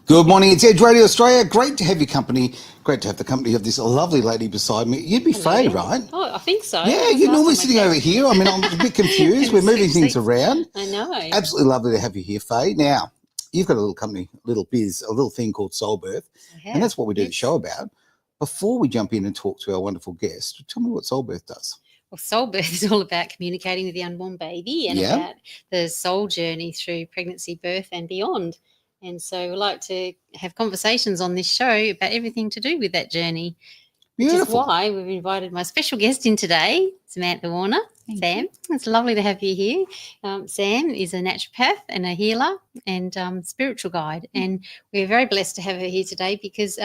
Good morning, it's Edge Radio Australia. Great to have your company. Great to have the company of this lovely lady beside me. You'd be Faye, right? Oh, I think so. Yeah, you're normally sitting over here. I mean, I'm a bit confused. We're moving things around. I know. Absolutely lovely to have you here, Faye. Now, you've got a little company, a little biz, a little thing called Soulbirth, and that's what we do the show about. Before we jump in and talk to our wonderful guest, tell me what Soulbirth does. Well, Soulbirth is all about communicating with the unborn baby and about the soul journey through pregnancy, birth and beyond. And so we like to have conversations on this show about everything to do with that journey. Beautiful. Which is why we've invited my special guest in today, Samantha Warner. Sam, it's lovely to have you here. Sam is a naturopath and a healer and spiritual guide, and we're very blessed to have her here today because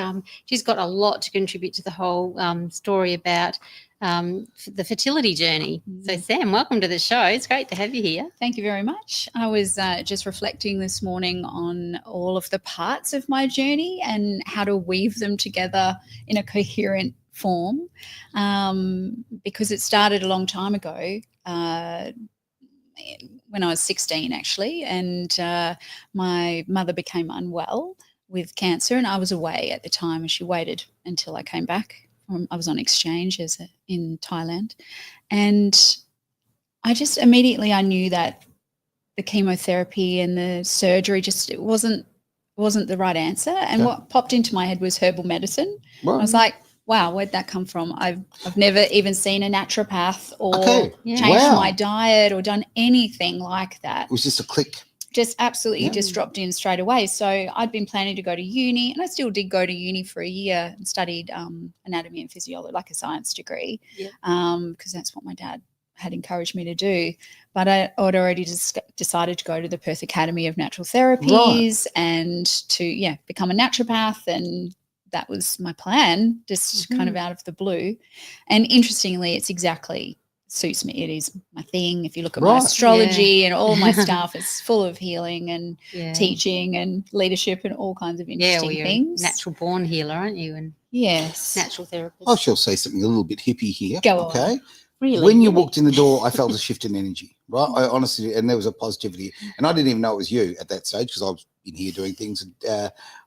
she's got a lot to contribute to the whole story about the fertility journey. So, Sam, welcome to the show. It's great to have you here. Thank you very much. I was just reflecting this morning on all of the parts of my journey and how to weave them together in a coherent form, because it started a long time ago, when I was 16 actually, and my mother became unwell with cancer, and I was away at the time, and she waited until I came back. I was on exchange in Thailand, and I just immediately I knew that the chemotherapy and the surgery it wasn't the right answer. And what popped into my head was herbal medicine. Right. I was like, wow, where'd that come from? I've never even seen a naturopath or changed my diet or done anything like that. It was just a click. Just absolutely just dropped in straight away. So I'd been planning to go to uni, and I still did go to uni for a year and studied anatomy and physiology, like a science degree, because that's what my dad had encouraged me to do. But I had already decided to go to the Perth Academy of Natural Therapies and to, become a naturopath, and that was my plan, just kind of out of the blue. And interestingly, it's exactly suits me. It is my thing. If you look at my astrology and all my stuff, it's full of healing and teaching and leadership and all kinds of interesting things. A natural born healer, aren't you? And natural therapist. I shall say something a little bit hippie here. Go on. Okay. Really? When you walked in the door, I felt a shift in energy, right? I honestly, and there was a positivity, and I didn't even know it was you at that stage because I was in here doing things, and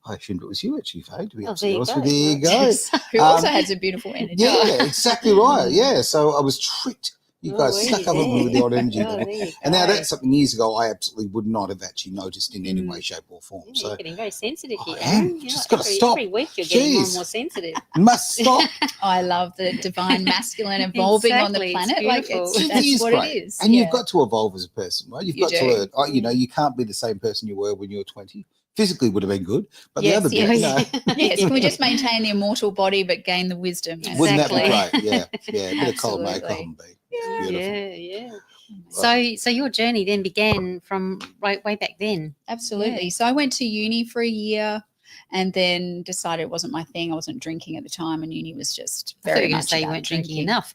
I assumed it was you actually, Faye, to be absolutely honest with you. There you go. Who also has a beautiful energy. Yeah, exactly right. Yeah, so I was tricked. You guys stuck up with me with the odd energy there. And now that's something years ago I absolutely would not have actually noticed in any way, shape or form. So you're getting very sensitive here. I am. Just got to stop. Every week you're getting more and more sensitive. Must stop. I love the divine masculine evolving on the planet. That's what it is. And you've got to evolve as a person, right? You've got to learn. You can't be the same person you were when you were 20. Physically would have been good, but the other bit, yes, can we just maintain the immortal body but gain the wisdom? Exactly. Wouldn't that be great? Yeah, a bit of column A, column B. Yeah. So your journey then began from way back then. Absolutely. So I went to uni for a year and then decided it wasn't my thing. I wasn't drinking at the time, and uni was just very much say you weren't drinking enough.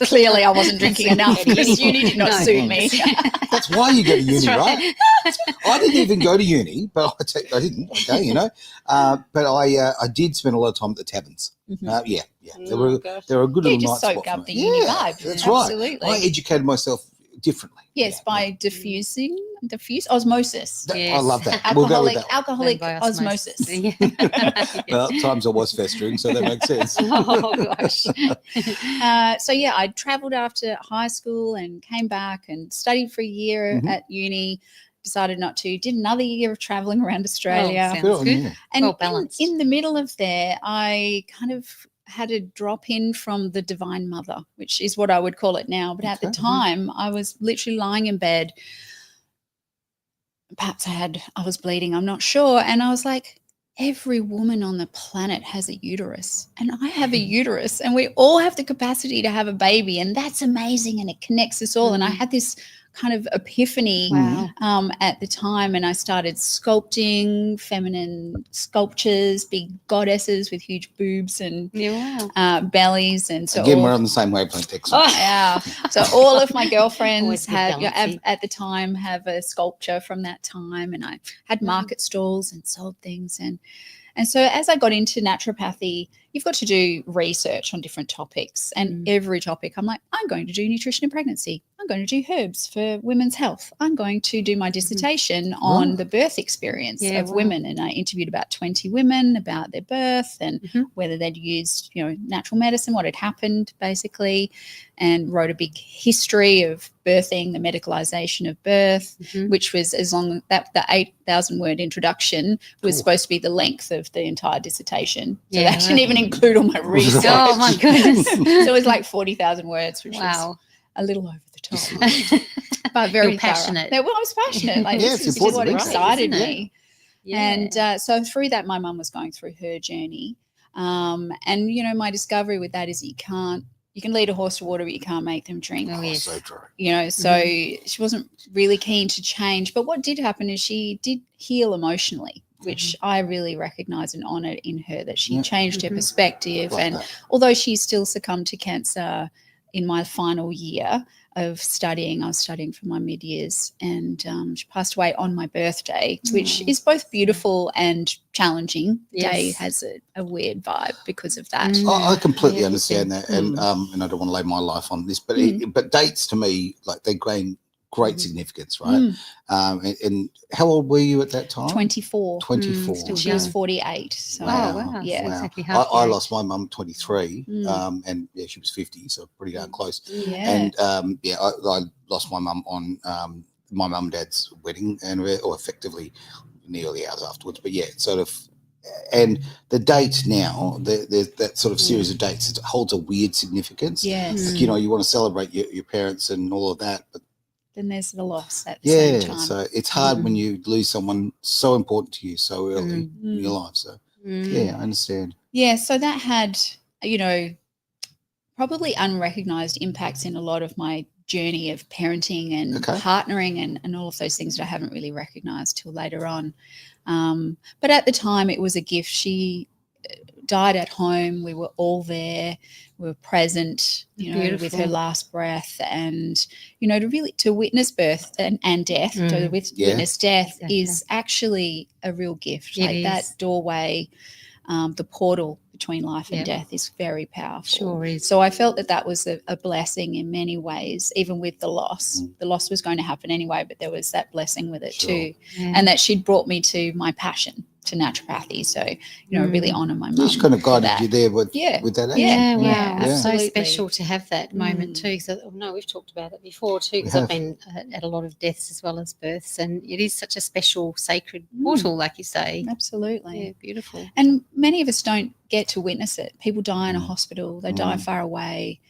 Clearly I wasn't drinking enough because uni did not suit me. That's why you go to uni, right? I didn't even go to uni, but I didn't, but I did spend a lot of time at the taverns. There were a good little night spot. Soak up the uni vibe. That's right. Absolutely. I educated myself differently. Yes, by diffuse osmosis. I love that. Alcoholic osmosis. Well, at times I was festering, so that makes sense. Oh gosh. I travelled after high school and came back and studied for a year at uni. Decided not to. Did another year of travelling around Australia. Sounds good. And well balanced. In the middle of there, I kind of had a drop in from the Divine Mother, which is what I would call it now. But at the time, I was literally lying in bed. Perhaps I was bleeding, I'm not sure. And I was like, every woman on the planet has a uterus, and I have a uterus, and we all have the capacity to have a baby, and that's amazing, and it connects us all. And I had this kind of epiphany at the time, and I started sculpting feminine sculptures, big goddesses with huge boobs and bellies, and so again we're on the same wavelength. So all of my girlfriends had at the time have a sculpture from that time, and I had market stalls and sold things, And so as I got into naturopathy, you've got to do research on different topics, and every topic I'm like, I'm going to do nutrition in pregnancy. I'm going to do herbs for women's health. I'm going to do my dissertation on the birth experience of women. And I interviewed about 20 women about their birth and whether they'd used, natural medicine, what had happened basically, and wrote a big history of birthing, the medicalization of birth, which was as long that the 8,000 word introduction was supposed to be the length of the entire dissertation. So that didn't even include all my research. Oh my goodness. So it was like 40,000 words, which was a little over the top. But very You're passionate. Well, I was passionate. Like, this is what excited me. Yeah. And so through that, my mum was going through her journey. And, my discovery with that is that you can lead a horse to water, but you can't make them drink. Oh, yes. So true. So she wasn't really keen to change. But what did happen is she did heal emotionally, which I really recognised and honoured in her, that she changed her perspective. Like and that. although she still succumbed to cancer in my final year of studying, I was studying for my mid-years, and she passed away on my birthday, which is both beautiful and challenging. The day has a weird vibe because of that. I completely understand that, and I don't want to lay my life on this, but but dates to me, like, they gain great significance, right? And how old were you at that time? 24. 24. Still She young. was 48. So Wow. yeah. So exactly half I the age. lost my mum 23, and she was 50, so pretty darn close. Yeah. And I lost my mum on my mum and dad's wedding, or effectively nearly hours afterwards. But yeah, sort of. And the date now, there's that sort of series of dates, it holds a weird significance. Yes. Like, you want to celebrate your parents and all of that, but then there's the loss at the same time. so it's hard when you lose someone so important to you so early in your life. So yeah, I understand. Yeah, so that had, probably unrecognized impacts in a lot of my journey of parenting and partnering and all of those things that I haven't really recognized till later on. But at the time, it was a gift. She died at home. We were all there. We were present, with her last breath, and to witness birth and death, to witness death is actually a real gift. That doorway, the portal between life and death is very powerful. Sure is. So I felt that was a blessing in many ways, even with the loss. The loss was going to happen anyway, but there was that blessing with it too, and that she'd brought me to my passion, to naturopathy. So, I really honour my mum. She kind of guided you there with that. Yeah, wow. Yeah, It's so absolutely. special to have that moment too. Because we've talked about it before too, because I've been at a lot of deaths as well as births, and it is such a special, sacred portal, like you say. Absolutely. Yeah, beautiful. And many of us don't get to witness it. People die in a hospital. They die far away.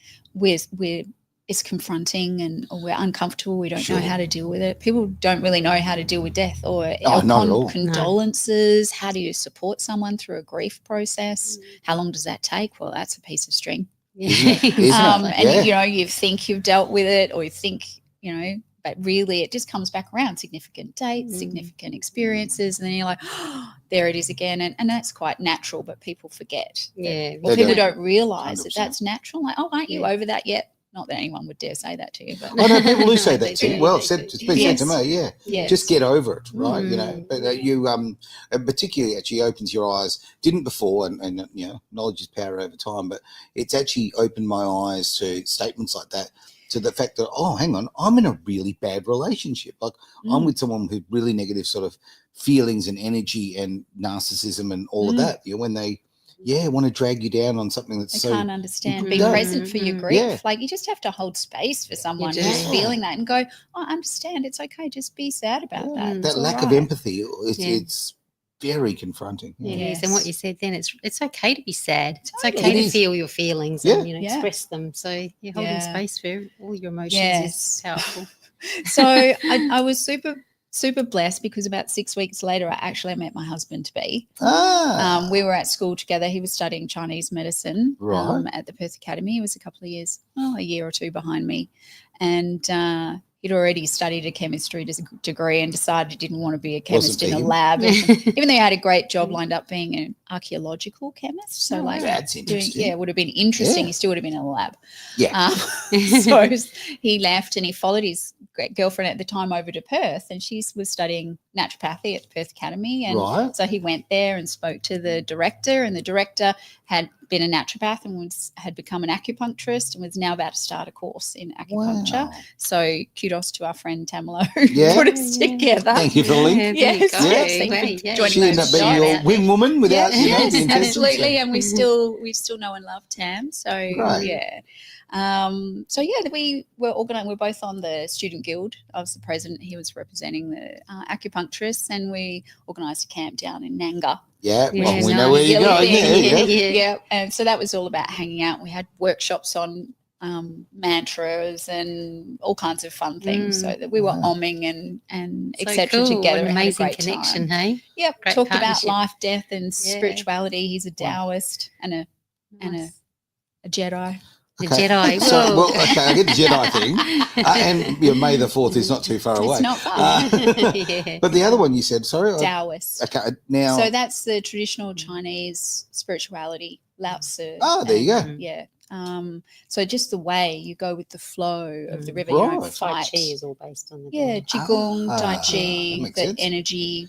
It's confronting, and we're uncomfortable. We don't know how to deal with it. People don't really know how to deal with death or not at all. condolences. How do you support someone through a grief process? How long does that take? Well, that's a piece of string. Isn't it? And you think you've dealt with it, or you think, but really it just comes back around. Significant dates, significant experiences, and then you're like, oh, there it is again. And that's quite natural, but people forget. Yeah. Or people don't realise that 100%. that's natural. Like, oh, aren't you over that yet? Not that anyone would dare say that to you. But I know people do say No, that they to you. do, Well, they it's do. been said to me, Yes. Just get over it, right? But you particularly actually opens your eyes. Didn't before, and knowledge is power over time. But it's actually opened my eyes to statements like that, to the fact that, oh, hang on, I'm in a really bad relationship. Like I'm with someone with really negative sort of feelings and energy and narcissism and all of that. When they want to drag you down on something that's they can't understand. Be present for your grief. Yeah. Like, you just have to hold space for someone do. who's feeling that and go, oh, I understand. It's okay. Just be sad about that. That It's lack all of right. empathy, it's very confronting. It Yes. is. And what you said then, it's okay to be sad. It's Totally. okay It to is. feel your feelings Yeah. and express them. So you're holding space for all your emotions Yes. is powerful. So I was super blessed, because about 6 weeks later, I actually met my husband to be. We were at school together. He was studying Chinese medicine at the Perth Academy. He was a year or two behind me. And he'd already studied a chemistry degree and decided he didn't want to be a chemist in a lab, even though he had a great job lined up being an archaeological chemist. So that's interesting. it would have been interesting. Yeah. He still would have been in a lab. Yeah. So he left and he followed his great girlfriend at the time over to Perth, and she was studying naturopathy at the Perth Academy. And so he went there and spoke to the director, and the director had been a naturopath and had become an acupuncturist and was now about to start a course in acupuncture. Wow. So kudos to our friend Tamalo who put us together. Thank you for the link. Yes, She ended up being your wing woman without yes, absolutely. And we still know and love Tam. So we were organised. We're both on the student guild. I was the president. He was representing the acupuncturists, and we organised a camp down in Nanga. Yeah, well, we know where you're going. Yeah. And so that was all about hanging out. We had workshops on mantras and all kinds of fun things, so that we were omming and so etc. cool. together. An amazing had a great connection, time. hey? Yep. Great Talked partnership. about life, death, and spirituality. He's a Taoist and a Jedi. The Jedi. So, I get the Jedi thing. And May the 4th is not too far away. It's not far. But the other one you said, sorry? Taoist. Okay, now. So that's the traditional Chinese spirituality, Lao Tzu. Oh, there you go. Yeah. So just the way you go with the flow of the river, Right. you don't Tai fight. Chi is all based on the Qigong, Tai Chi, makes the sense. energy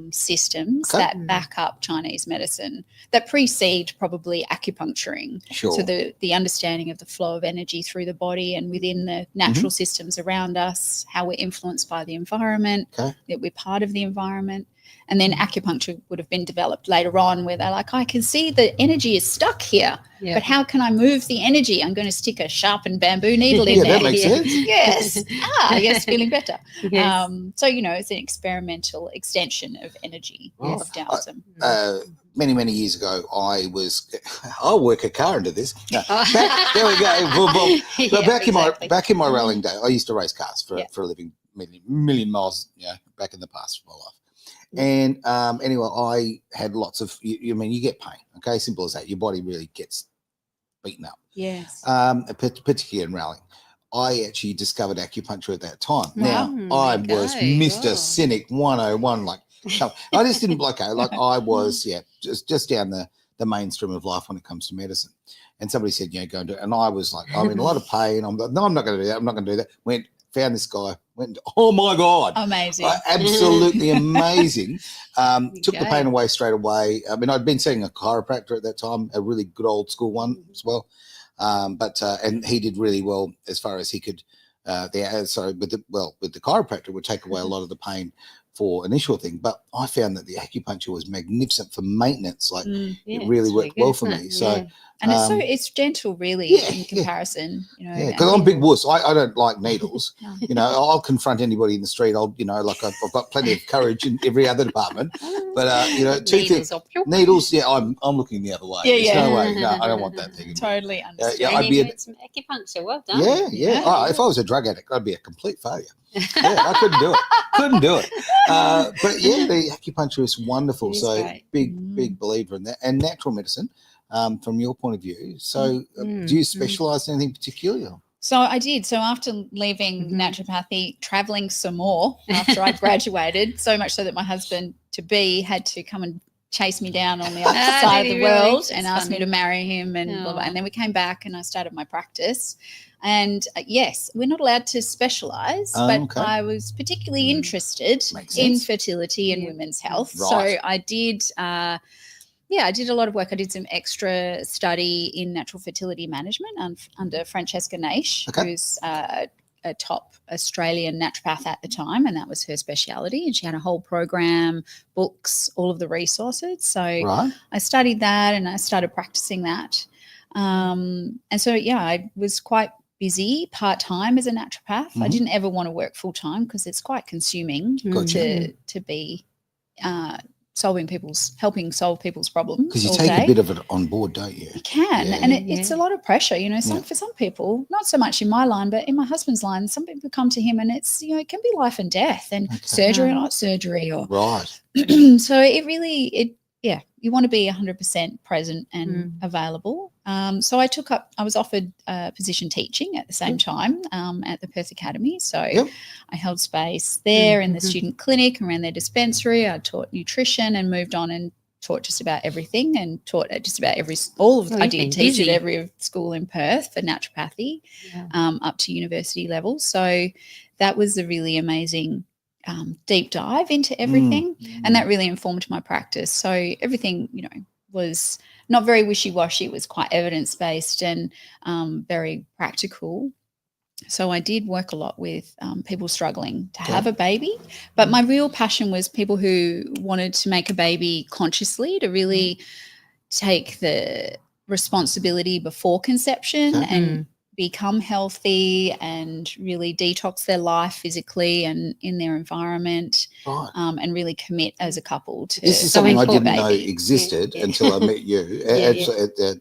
systems Okay. that back up Chinese medicine that precede probably acupuncturing. Sure. So the understanding of the flow of energy through the body and within the natural systems around us, how we're influenced by the environment, that we're part of the environment. And then acupuncture would have been developed later on where they're like, I can see the energy is stuck here, but how can I move the energy? I'm going to stick a sharpened bamboo needle in there. That makes sense. Yes. Yes, feeling better. Yes. So, it's an experimental extension of energy. Right. Yes, Taoism. Many years ago, I'll work a car into this. No, there we go. But back in my rallying day, I used to race cars for a living, million miles, back in the past of my life. And anyway, I had lots of, you get pain, okay? Simple as that. Your body really gets beaten up. Yes. Particularly in rallying. I actually discovered acupuncture at that time. Now, I was Mr. Cynic 101. Like, I just didn't like I was, just down the mainstream of life when it comes to medicine. And somebody said, go and do it. And I was like, I'm in a lot of pain. I'm like, no, I'm not going to do that. I'm not going to do that. Found this guy, oh my God. Amazing. Absolutely amazing. Took the pain away straight away. I mean, I'd been seeing a chiropractor at that time, a really good old school one as well. And he did really well as far as he could, with the chiropractor would take away a lot of the pain for initial thing. But I found that the acupuncture was magnificent for maintenance. Like it really worked well for me. So. And it's gentle, really, in comparison. Because I'm a big wuss. I don't like needles. I'll confront anybody in the street. I've got plenty of courage in every other department. But two things. Needles. Yeah, I'm looking the other way. There's no way. No, I don't want that thing. Totally understand. I'd be some acupuncture. Well done. Yeah. Oh, if I was a drug addict, I'd be a complete failure. I couldn't do it. But the acupuncture is wonderful. Big believer in that, and natural medicine. From your point of view. So do you specialise in anything particular? So I did. So after leaving naturopathy, travelling some more after I graduated, so much so that my husband-to-be had to come and chase me down on the other side of the world and ask me to marry him and blah, blah. And then we came back and I started my practice. And yes, we're not allowed to specialise, but I was particularly interested in fertility and women's health. Right. So I did I did a lot of work. I did some extra study in natural fertility management under Francesca Naish, who's a top Australian naturopath at the time, and that was her speciality. And she had a whole program, books, all of the resources. So I studied that and I started practicing that. And so, I was quite busy part-time as a naturopath. I didn't ever want to work full-time because it's quite consuming to be helping solve people's problems. Because you take a bit of it on board, don't you? You can, and it's a lot of pressure. For some people, not so much in my line, but in my husband's line, some people come to him and it's it can be life and death, and surgery or not surgery, or so it really you want to be 100% present and available. So I was offered a position teaching at the same time at the Perth Academy. So I held space there in the student clinic, around their dispensary. I taught nutrition and moved on and taught just about everything, and taught at just about I did teach at every school in Perth for naturopathy up to university level. So that was a really amazing deep dive into everything, and that really informed my practice. So everything, was not very wishy-washy. It was quite evidence-based and very practical. So I did work a lot with people struggling to have a baby, but my real passion was people who wanted to make a baby consciously, to really take the responsibility before conception and become healthy and really detox their life physically and in their environnment, and really commit as a couple to this is something I didn't baby. know existed until I met you.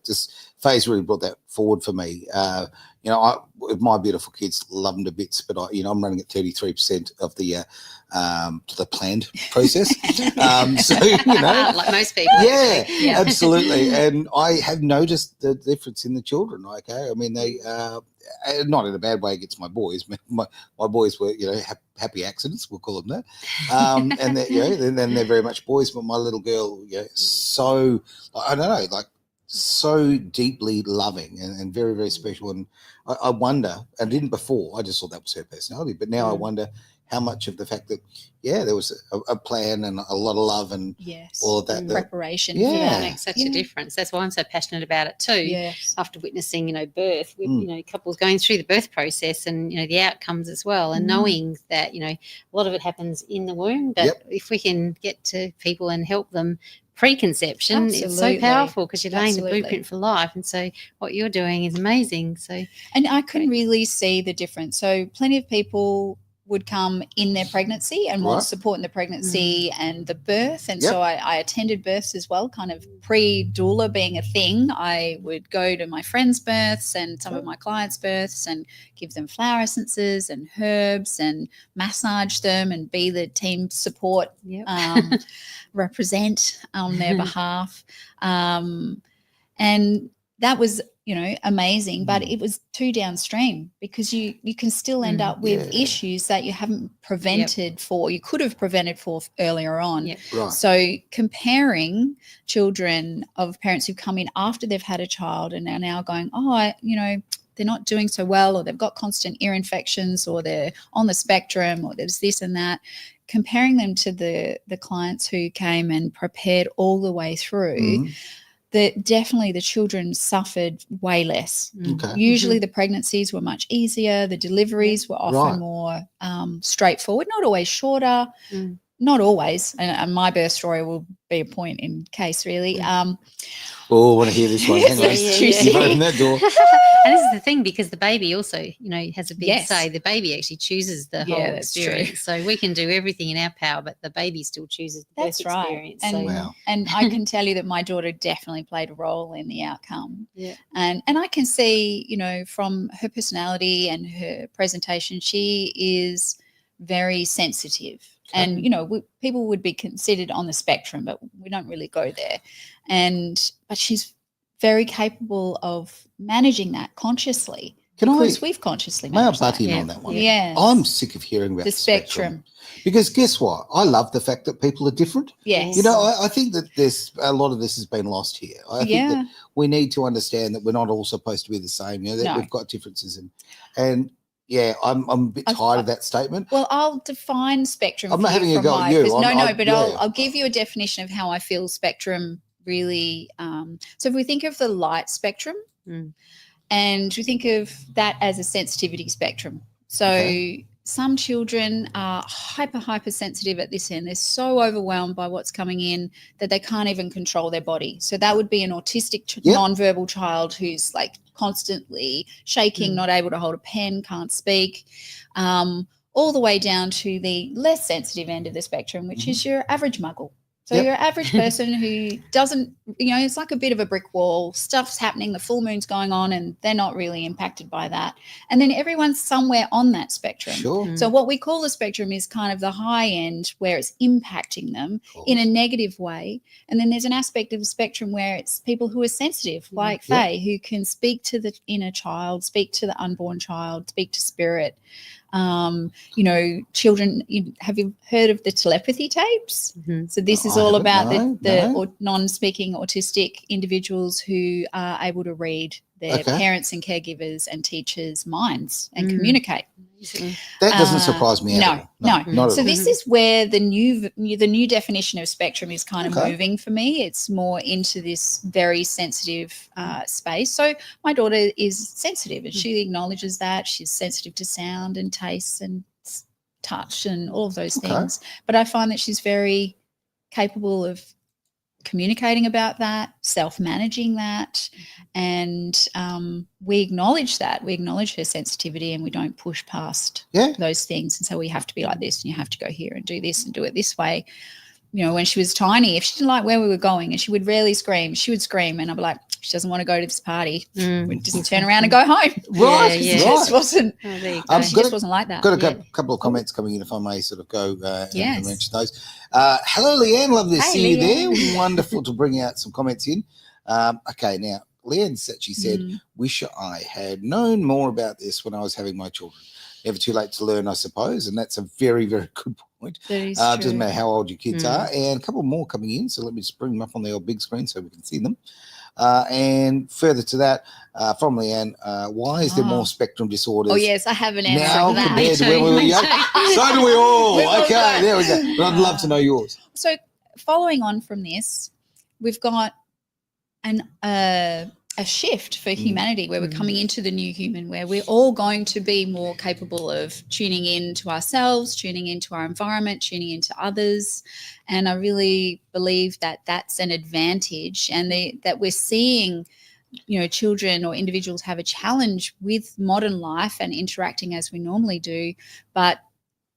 This phase really brought that forward for me. My beautiful kids love them to bits, but I'm running at 33% of the to the planned process. Like most people. Yeah, absolutely. And I have noticed the difference in the children. Okay, I mean they not in a bad way against my boys. My boys were happy accidents, we'll call them that. And then they're very much boys. But my little girl, so I don't know, like so deeply loving and very, very special. And I wonder, I didn't before, I just thought that was her personality, but now I wonder how much of the fact that there was a plan and a lot of love and all of that preparation for that makes such a difference. That's why I'm so passionate about it too. After witnessing birth with couples going through the birth process and the outcomes as well, and knowing that a lot of it happens in the womb, but if we can get to people and help them preconception, it's so powerful because you're laying the blueprint for life. And so what you're doing is amazing. And I can really see the difference. So plenty of people would come in their pregnancy and want support in the pregnancy and the birth. And so I attended births as well, kind of pre-doula being a thing. I would go to my friends' births and some of my clients' births and give them flower essences and herbs and massage them and be the team support, represent on their behalf. And that was amazing, but it was too downstream because you can still end up with issues that you haven't prevented for, you could have prevented for earlier on. So comparing children of parents who've come in after they've had a child and are now going, they're not doing so well, or they've got constant ear infections, or they're on the spectrum, or there's this and that, comparing them to the clients who came and prepared all the way through, definitely the children suffered way less. Usually the pregnancies were much easier. The deliveries were often more straightforward, not always shorter, not always. And my birth story will be a point in case, really. I want to hear this one. Hang on. You've opened that door. And this is the thing, because the baby also, has a big say. The baby actually chooses the whole experience. True. So we can do everything in our power, but the baby still chooses the birth experience. And, and I can tell you that my daughter definitely played a role in the outcome. And I can see, from her personality and her presentation, she is very sensitive. And, people would be considered on the spectrum, but we don't really go there. But she's very capable of managing that consciously. Because we've consciously managed that. May I butt in on that one? Yeah. I'm sick of hearing about the spectrum. Because guess what? I love the fact that people are different. Yes. I think that there's a lot of this has been lost here. I think that we need to understand that we're not all supposed to be the same, that we've got differences and I'm a bit tired of that statement. Well, I'll define spectrum. I'm not having a go at you. I'll give you a definition of how I feel spectrum really. So if we think of the light spectrum, and we think of that as a sensitivity spectrum. So some children are hypersensitive at this end. They're so overwhelmed by what's coming in that they can't even control their body. So that would be an autistic nonverbal child who's like constantly shaking, not able to hold a pen, can't speak, all the way down to the less sensitive end of the spectrum, which is your average muggle. So you're an average person who doesn't, it's like a bit of a brick wall. Stuff's happening, the full moon's going on, and they're not really impacted by that. And then everyone's somewhere on that spectrum. So what we call the spectrum is kind of the high end where it's impacting them in a negative way. And then there's an aspect of the spectrum where it's people who are sensitive, like Faye, who can speak to the inner child, speak to the unborn child, speak to spirit. Children, have you heard of the telepathy tapes? So this is all about the non-speaking autistic individuals who are able to read their parents and caregivers and teachers' minds and communicate. That doesn't surprise me at all. No. Not So at all. this is where the new definition of spectrum is kind of Okay. moving for me. It's more into this very sensitive space. So my daughter is sensitive, and she acknowledges that. She's sensitive to sound and taste and touch and all of those things. But I find that she's very capable of communicating about that, self-managing that, and we acknowledge that. We acknowledge her sensitivity, and we don't push past those things. And so we have to be like this, and you have to go here and do this and do it this way. You know, when she was tiny, if she didn't like where we were going, and she would rarely scream, she would scream, and I'd be like, she doesn't want to go to this party. We'd just turn around and go home. Right, She just wasn't. She just wasn't like that. Got a couple of comments coming in, if I may sort of go and mention those. Hello, Leanne. Lovely to see you there. Wonderful to bring out some comments in. Okay, now, Leanne actually said, wish I had known more about this when I was having my children. Never too late to learn, I suppose, and that's a very, very good point. That is doesn't matter how old your kids are. And a couple more coming in, so let me just bring them up on the old big screen so we can see them. And further to that, from Leanne, why is there more spectrum disorders? Oh, yes, I have an answer now for that. compared to when we were young? So do we all. Okay, there we go. But I'd love to know yours. So following on from this, we've got a shift for humanity where we're coming into the new human, where we're all going to be more capable of tuning in to ourselves, tuning into our environment, tuning into others. And I really believe that that's an advantage, and that we're seeing, you know, children or individuals have a challenge with modern life and interacting as we normally do, but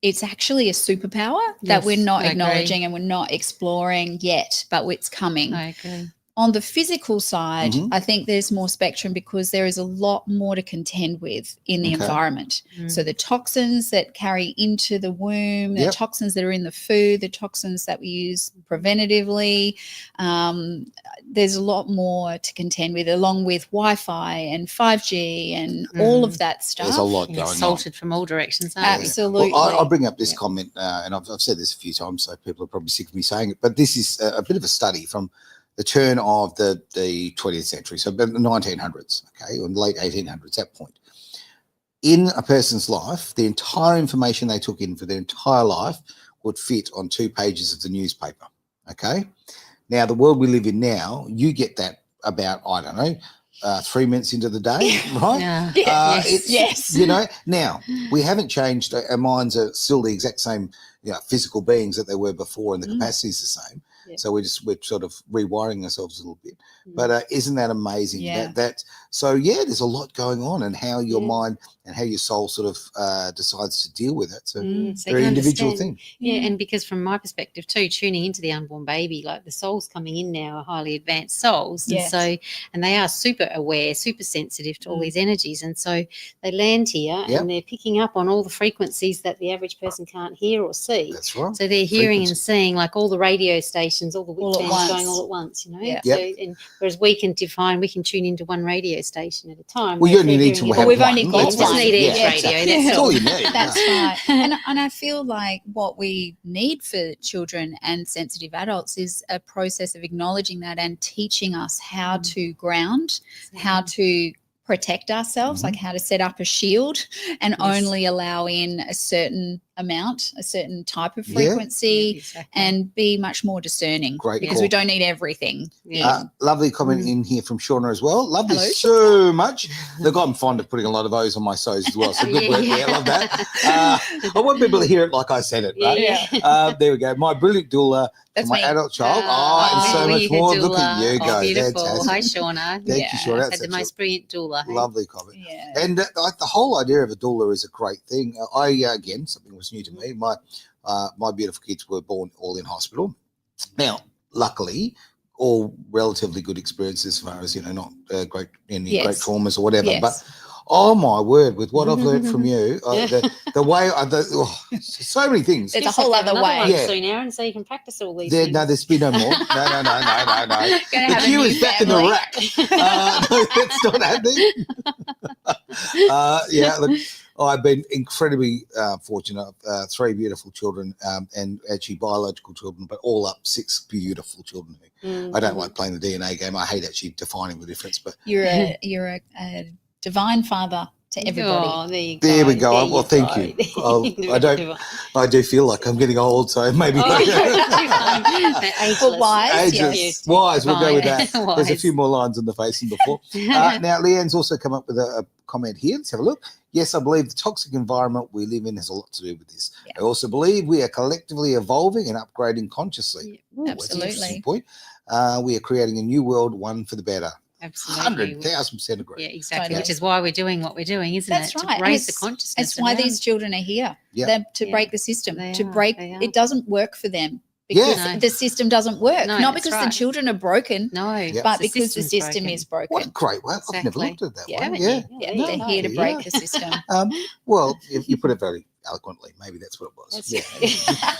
it's actually a superpower that we're not acknowledging and we're not exploring yet, but it's coming. I agree. On the physical side, I think there's more spectrum because there is a lot more to contend with in the environment. So the toxins that carry into the womb, the toxins that are in the food, the toxins that we use preventatively, there's a lot more to contend with, along with Wi-Fi and 5G and all of that stuff. There's a lot going on. Salted from all directions, aren't Absolutely. Well, I'll bring up this comment, and I've said this a few times, so people are probably sick of me saying it, but this is a bit of a study from the turn of the 20th century, so about the 1900s, okay, or the late 1800s, that point. In a person's life, the entire information they took in for their entire life would fit on 2 pages of the newspaper, okay? Now, the world we live in now, you get that about, I don't know, 3 minutes into the day, right? Yes. You know, now, we haven't changed. Our minds are still the exact same, you know, physical beings that they were before, and the capacity is the same. So we're sort of rewiring ourselves a little bit. But isn't that amazing? So there's a lot going on, and how your mind and how your soul sort of decides to deal with it. So very individual thing. Yeah, and because from my perspective too, tuning into the unborn baby, like the souls coming in now are highly advanced souls. And they are super aware, super sensitive to all these energies. And so they land here and they're picking up on all the frequencies that the average person can't hear or see. That's right. So they're hearing and seeing like all the radio stations, all the whip bands going all at once, you know. So, and whereas we can tune into one radio station at a time. Well, you only need to have we've one. only got just need each radio. That's all you need. That's right. And I feel like what we need for children and sensitive adults is a process of acknowledging that and teaching us how to ground, how to protect ourselves, like how to set up a shield and only allow in a certain amount, a certain type of frequency, and be much more discerning. Great because call. we don't need everything. Lovely comment in here from Shauna as well. Love this so much. Look, I'm fond of putting a lot of O's on my so's as well. So good work there. Love that. I want people to hear it like I said it, right? There we go. My brilliant doula for my adult child. and so much more. Doula. Look at you go. Beautiful. Fantastic. Hi, Shauna. Thank you, Shauna. Had the most brilliant doula. Lovely comment. Yeah. And like the whole idea of a doula is a great thing. Again, something was new to me. My beautiful kids were born all in hospital. Now, luckily, all relatively good experiences as far as, you know, not great traumas or whatever. But oh my word, with what I've learned from you, the way so many things. There's a whole other way. Soon, Aaron, so you can practice all these. No, there's been no more. No. The queue is back in the rack. No, that's not happening. Look, I've been incredibly fortunate. 3 beautiful children, and actually biological children, but all up 6 beautiful children. I don't like playing the DNA game. I hate actually defining the difference. But you're a divine father to everybody. Oh, there you There go. we go. There Well, you thank go. you. I do feel like I'm getting old, so maybe. Well, wise, Ageless. yes. Wise, we'll go with that. Wise. There's a few more lines on the face than before. Now, Leanne's also come up with a comment here. Let's have a look. Yes, I believe the toxic environment we live in has a lot to do with this. Yeah. I also believe we are collectively evolving and upgrading consciously. Ooh, that's an Absolutely. interesting point. We are creating a new world, one for the better. Absolutely. 100,000% agree. Yeah, exactly. Totally. Which is why we're doing what we're doing, isn't That's it? right. To And raise the it's- consciousness. It's why around. these children are here. Yeah. They're to Yeah. break the system, They to are, break. they are. It doesn't work for them because No. the system doesn't work. No, Not that's because right. the children are broken, No, Yeah. but the because the system's system broken. is broken. What a great way. I've never Exactly. looked at it that Yeah. way. Haven't Yeah. you? Yeah, there they're you here go. to break Yeah. the system. Well, you put it very eloquently. Maybe that's what it was. That's-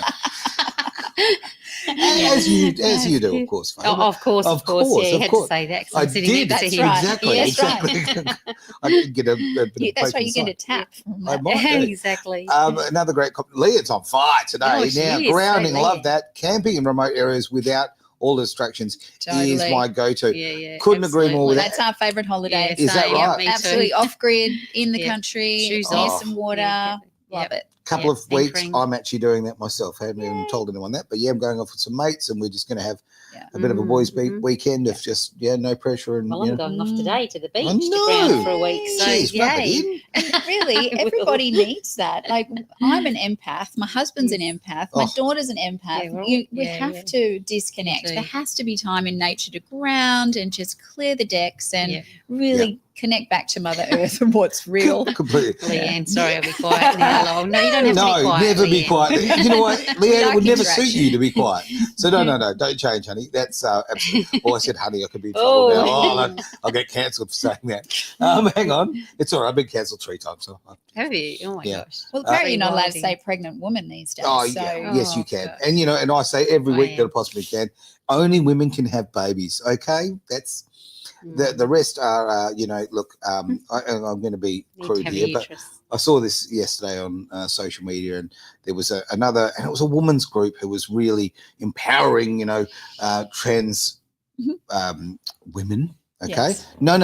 As you do, of course. Faye, Oh, but of course. of Yeah, course, you of had course. to say that. 'cause I I'm sitting did. next to That's him. right. Exactly. Yes, Exactly. I did get a bit That's of right. poke You get a inside. tap from I that. might do. Exactly. Another great comment. Leah's on fire today. Oh, she Now, is, so grounding, Leah. love that. Camping in remote areas without all distractions is Totally. my go-to. Yeah. Couldn't agree more with absolutely. that. That's our favourite holiday. Is that same. right? Me too. Absolutely off grid in the Yeah. country, Shoes near off. some water. Yeah. Love it. Couple of weeks, anchoring. I'm actually doing that myself. I haven't even Yay. told anyone that, but yeah, I'm going off with some mates, and we're just going to have Yeah. a bit of a boys' Mhm. weekend of just no pressure and Well, I'm going off today to the beach I to ground know. for a week. So, Cheers, rub it yay. in. And really, I will. everybody needs that. Like, I'm an empath. My husband's an empath. My Oh. daughter's an empath. Yeah, we're all- We yeah, have yeah. to disconnect. We do. There has to be time in nature to ground and just clear the decks and Yeah. really connect back to Mother Earth and what's real. Completely. Leanne, sorry, I'll be quiet now. Lol. No, you don't have to be No, quiet. never be Leanne. quiet. You know what, Leanne, like it would never suit interaction. you to be quiet. So no, don't change, honey. That's absolutely. Oh, I said, honey, I could be in trouble now. Oh. Oh, no, I'll get cancelled for saying that. Hang on, it's all right. I've been cancelled 3 times. So. Have you? Oh, my Yeah. gosh. Well, apparently you're not allowed to Rewilding. say pregnant woman these days. Oh, so yeah. Yes, you can. gosh. And and I say every week that I Wow. possibly can. Only women can have babies. Okay, that's the rest are. Look, I'm going to be Need to crude have a here, but uterus. I saw this yesterday on social media, and there was another, and it was a women's group who was really empowering, trans women. Okay, Yes. no.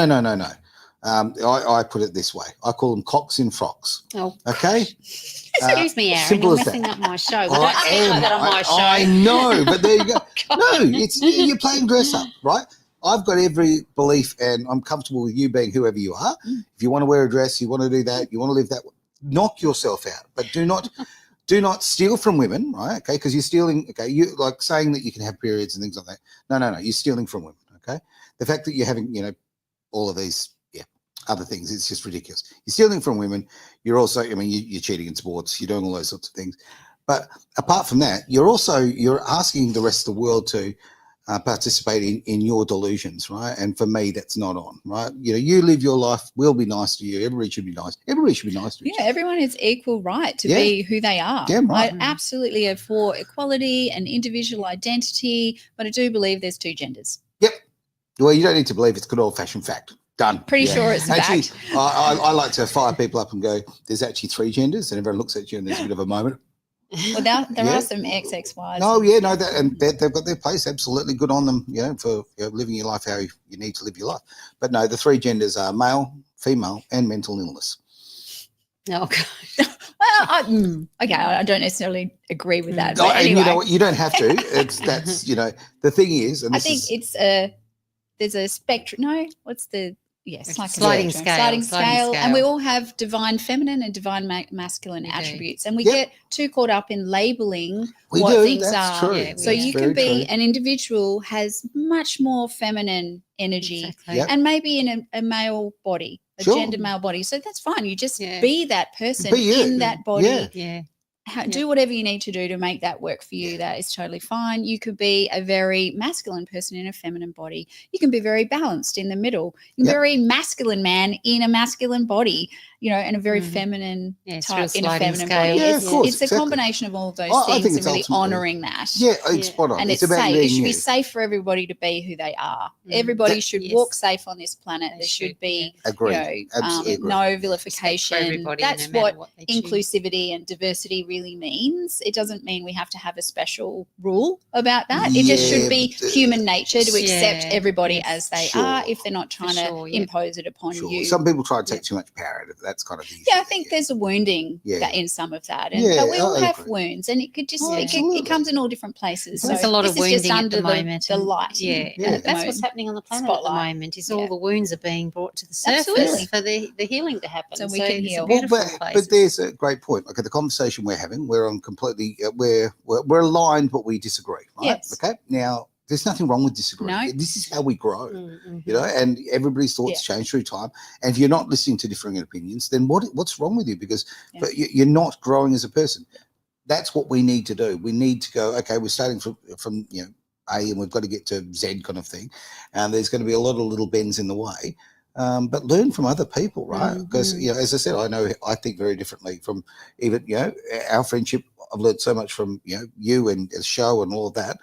I put it this way: I call them cocks in frocks. Oh, Okay, excuse me, Aaron. simple You're as that. messing up my show. We I don't speak am. like that on my show. I know, but there you go. God. No, you're playing dress up, right? I've got every belief, and I'm comfortable with you being whoever you are. If you want to wear a dress, you want to do that, you want to live that way, knock yourself out, but do not steal from women, right? Okay, because you're stealing. Okay, you like saying that you can have periods and things like that. No, you're stealing from women. Okay, the fact that you're having, all of these, other things, it's just ridiculous. You're stealing from women. You're also, you're cheating in sports. You're doing all those sorts of things. But apart from that, you're asking the rest of the world to participate in your delusions, right? And for me, that's not on, right? You live your life. We'll be nice to you. Everybody should be nice. Everybody should be nice to each yeah, other. everyone has equal right to Yeah. be who they are. Damn right. I absolutely am for equality and individual identity, but I do believe there's 2 genders. Yep. Well, you don't need to believe it's good old-fashioned fact. Done. Pretty sure it's a Actually, fact. I like to fire people up and go, there's actually 3 genders, and everyone looks at you and there's a bit of a moment. Well, there Yeah. are some XXYs. No, yeah, no, they've got their place. Absolutely good on them, for living your life how you need to live your life. But no, the 3 genders are male, female, and mental illness. Oh, God. Well, okay, I don't necessarily agree with that. Oh, But and anyway, you know what? You don't have to. That's the thing is, and I this think is, there's a spectrum. No, what's the yes, It's like a sliding spectrum. scale, sliding scale, and we all have divine feminine and divine masculine We do. attributes, and we Yep. get too caught up in labeling we what do. things That's are. true. Yeah, So That's you very can be true. an individual has much more feminine energy, Exactly. Yep. and maybe in a male body, a Sure. gender male body. So that's fine. You just Yeah. be that person Be you. in that body. Yeah. Yeah. Do whatever you need to do to make that work for you. That is totally fine. You could be a very masculine person in a feminine body. You can be very balanced in the middle. You can be Yep. a very masculine man in a masculine body, and a very Mhm. feminine Yeah, it's type real in a sliding feminine scale. body. Yeah, of course, It's a exactly. combination of all of those I things think and it's really ultimately- honouring that. Yeah, it's Yeah. spot on. And It's it's about safe. It being should you. be safe for everybody to be who they are. Mm. Everybody That- should yes. walk safe on this planet. They There should should, be, Agreed. Absolutely agree. no Respect for vilification. everybody, That's no matter what they choose. inclusivity and diversity really means. It doesn't mean we have to have a special rule about that. It just Yeah, should be but, human nature to accept Yeah, everybody yes, as they sure. are if they're not trying sure, to yeah. impose it upon Sure. you. Some people try to take too much power out of that's kind of the issue. Yeah, I think there's a wounding in some of that. And but we all have wounds, and it could just it comes in all different places. There's so a lot of this is just wounding under at the moment. the light. That's what's happening on the planet at the moment. Is all the wounds are being brought to the surface for the healing to happen. So we can heal. But there's a great point. Okay, the conversation we're having, we're on completely we're aligned, but we disagree. Right? Yes. Okay. Now, there's nothing wrong with disagreeing. No. This is how we grow. You know, and everybody's thoughts change through time. And if you're not listening to differing opinions, then what's wrong with you? Because you're not growing as a person. That's what we need to do. We need to go, okay, we're starting from you know, A, and we've got to get to Z kind of thing. And there's going to be a lot of little bends in the way. But learn from other people, right? Because, you know, as I said, I think very differently from even, you know, our friendship. I've learned so much from, you know, you and the show and all of that.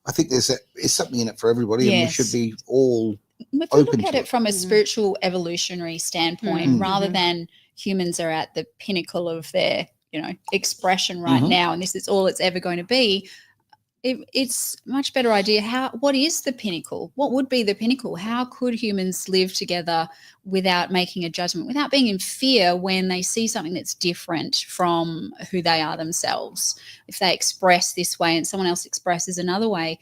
I think there's something in it for everybody, and we should be all if we look at it from a spiritual evolutionary standpoint, rather than humans are at the pinnacle of their, you know, expression right now, and this is all it's ever going to be. It's a much better idea. What is the pinnacle? What would be the pinnacle? How could humans live together without making a judgment, without being in fear when they see something that's different from who they are themselves? If they express this way and someone else expresses another way,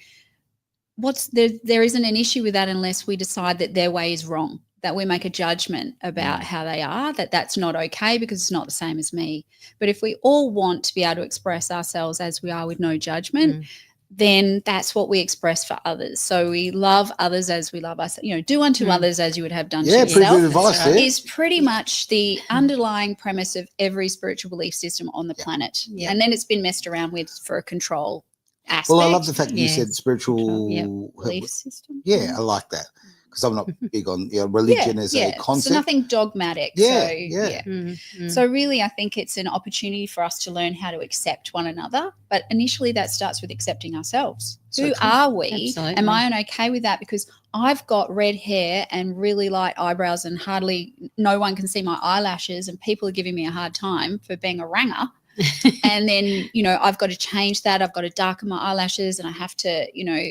there isn't an issue with that unless we decide that their way is wrong, that we make a judgment about how they are, that's not okay because it's not the same as me. But if we all want to be able to express ourselves as we are with no judgment, then that's what we express for others. So we love others as we love ourselves. You know, do unto others as you would have done to yourself. Pretty good advice, is pretty much the underlying premise of every spiritual belief system on the planet. And then it's been messed around with for a control aspect. Well, I love the fact that you said spiritual belief system. Yeah, I like that. Because I'm not big on religion as a concept. So nothing dogmatic. Yeah. So really, I think it's an opportunity for us to learn how to accept one another. But initially that starts with accepting ourselves. Who are we? Absolutely. Am I okay with that? Because I've got red hair and really light eyebrows and hardly no one can see my eyelashes, and people are giving me a hard time for being a ranger. And then, you know, I've got to change that. I've got to darken my eyelashes and I have to, you know,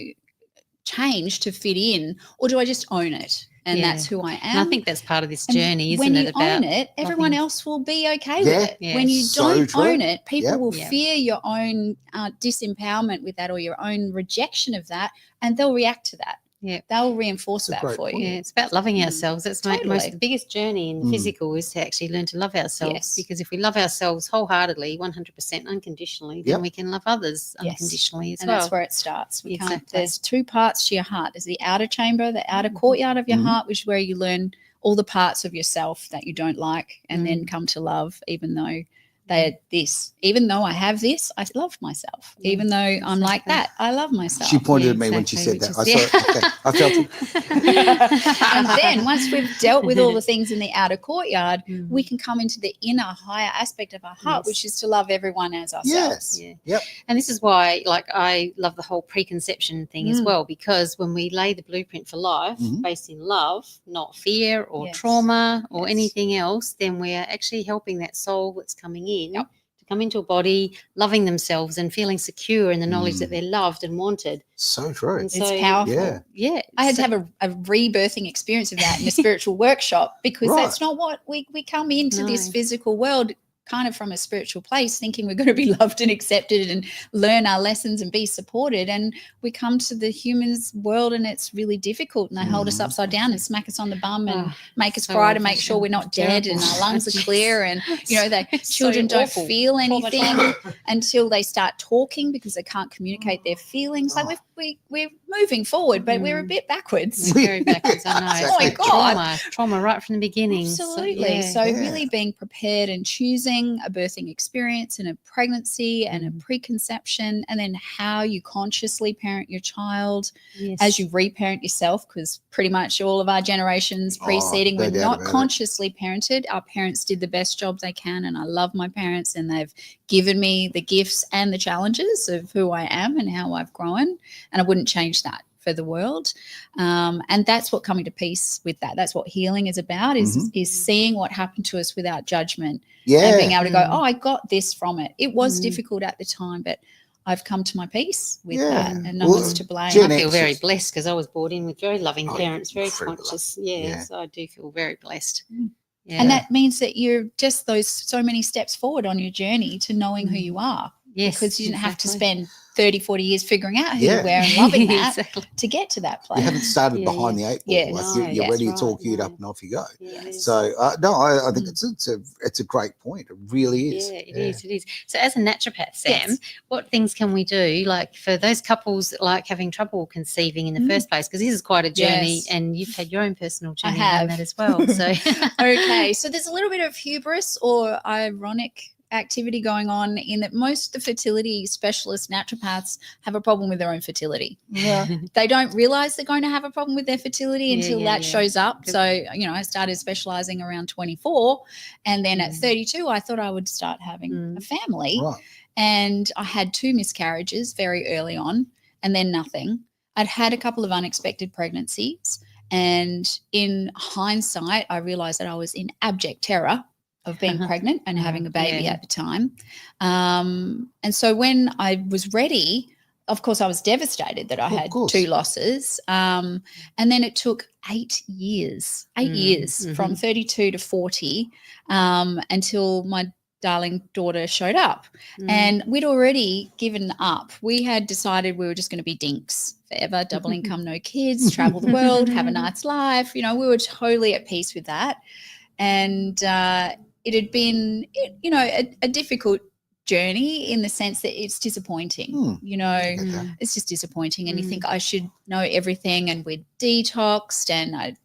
change to fit in, or do I just own it? And that's who I am. And I think that's part of this journey, isn't it? When you own it, everyone else will be okay with it. Yeah. When you don't own it, people will Yep. fear your own disempowerment with that, or your own rejection of that, and they'll react to that. Yeah, they'll reinforce that for you. Yeah, it's about loving ourselves. That's the biggest journey in the physical, is to actually learn to love ourselves. Yes. Because if we love ourselves wholeheartedly, 100% unconditionally, then we can love others unconditionally as well. And that's where it starts. Exactly. There's two parts to your heart. There's the outer chamber, the outer courtyard of your heart, which is where you learn all the parts of yourself that you don't like, and then come to love, even though they're this. Even though I have this, I love myself. Even though I'm like that, I love myself. She pointed at me when she said that. I felt it. And then once we've dealt with all the things in the outer courtyard, we can come into the inner, higher aspect of our heart, which is to love everyone as ourselves. And this is why, like, I love the whole preconception thing as well, because when we lay the blueprint for life based in love, not fear or trauma or anything else, then we're actually helping that soul that's coming in to come into a body, loving themselves and feeling secure in the knowledge that they're loved and wanted. So true. It's powerful. Yeah. I had to have a rebirthing experience of that in a spiritual workshop, because that's not what we come into this physical world kind of from a spiritual place, thinking we're going to be loved and accepted and learn our lessons and be supported. And we come to the humans world and it's really difficult, and they hold us upside down and smack us on the bum and make us cry to make sure we're not dead and our lungs are clear. And, you know, the children don't feel anything until they start talking, because they can't communicate their feelings. Like we're moving forward, but we're a bit backwards. Very backwards, I know. Oh my God. Trauma right from the beginning. Absolutely. So really being prepared and choosing a birthing experience and a pregnancy and a preconception, and then how you consciously parent your child as you reparent yourself, because pretty much all of our generations preceding were not consciously parented. Our parents did the best job they can, and I love my parents, and they've given me the gifts and the challenges of who I am and how I've grown, and I wouldn't change that for the world. And that's what coming to peace with that. That's what healing is about, is seeing what happened to us without judgment and being able to go, oh, I got this from it. It was difficult at the time, but I've come to my peace with that, and no one's to blame. I feel very blessed, because I was brought in with very loving parents, very conscious. So I do feel very blessed. Yeah. And that means that you're just so many steps forward on your journey to knowing who you are. Yes, Because you didn't have to exactly. spend 30, 40 years figuring out who Yeah. you were and loving that Exactly. to get to that You place. haven't started Yeah, behind the eight ball. Yes. Like No, you're that's ready. It's all right, queued no. up and off you go. Yeah, it is. So no, I think it's a great point. It really is. Yeah, it is. It is. So, as a naturopath, Sam, Yes. what things can we do, like for those couples like having trouble conceiving in the first place? Because this is quite a journey, Yes. and you've had your own personal I journey around have. that as well. So, Okay, so there's a little bit of hubris or ironic activity going on in that most of the fertility specialist naturopaths have a problem with their own fertility. Yeah. They don't realize they're going to have a problem with their fertility until that shows up. Good. So, I started specializing around 24, and then at 32, I thought I would start having a family. Right. And I had 2 miscarriages very early on and then nothing. I'd had a couple of unexpected pregnancies. And in hindsight, I realized that I was in abject terror of being pregnant and having a baby at the time. And so when I was ready, of course, I was devastated that I had 2 losses. And then it took 8 years, from 32 to 40 until my darling daughter showed up. And we'd already given up. We had decided we were just going to be dinks forever, double income, no kids, travel the world, have a nice life. We were totally at peace with that. And it had been, a difficult journey in the sense that it's disappointing. It's just disappointing. And you think I should know everything, and we'd detoxed, and I'd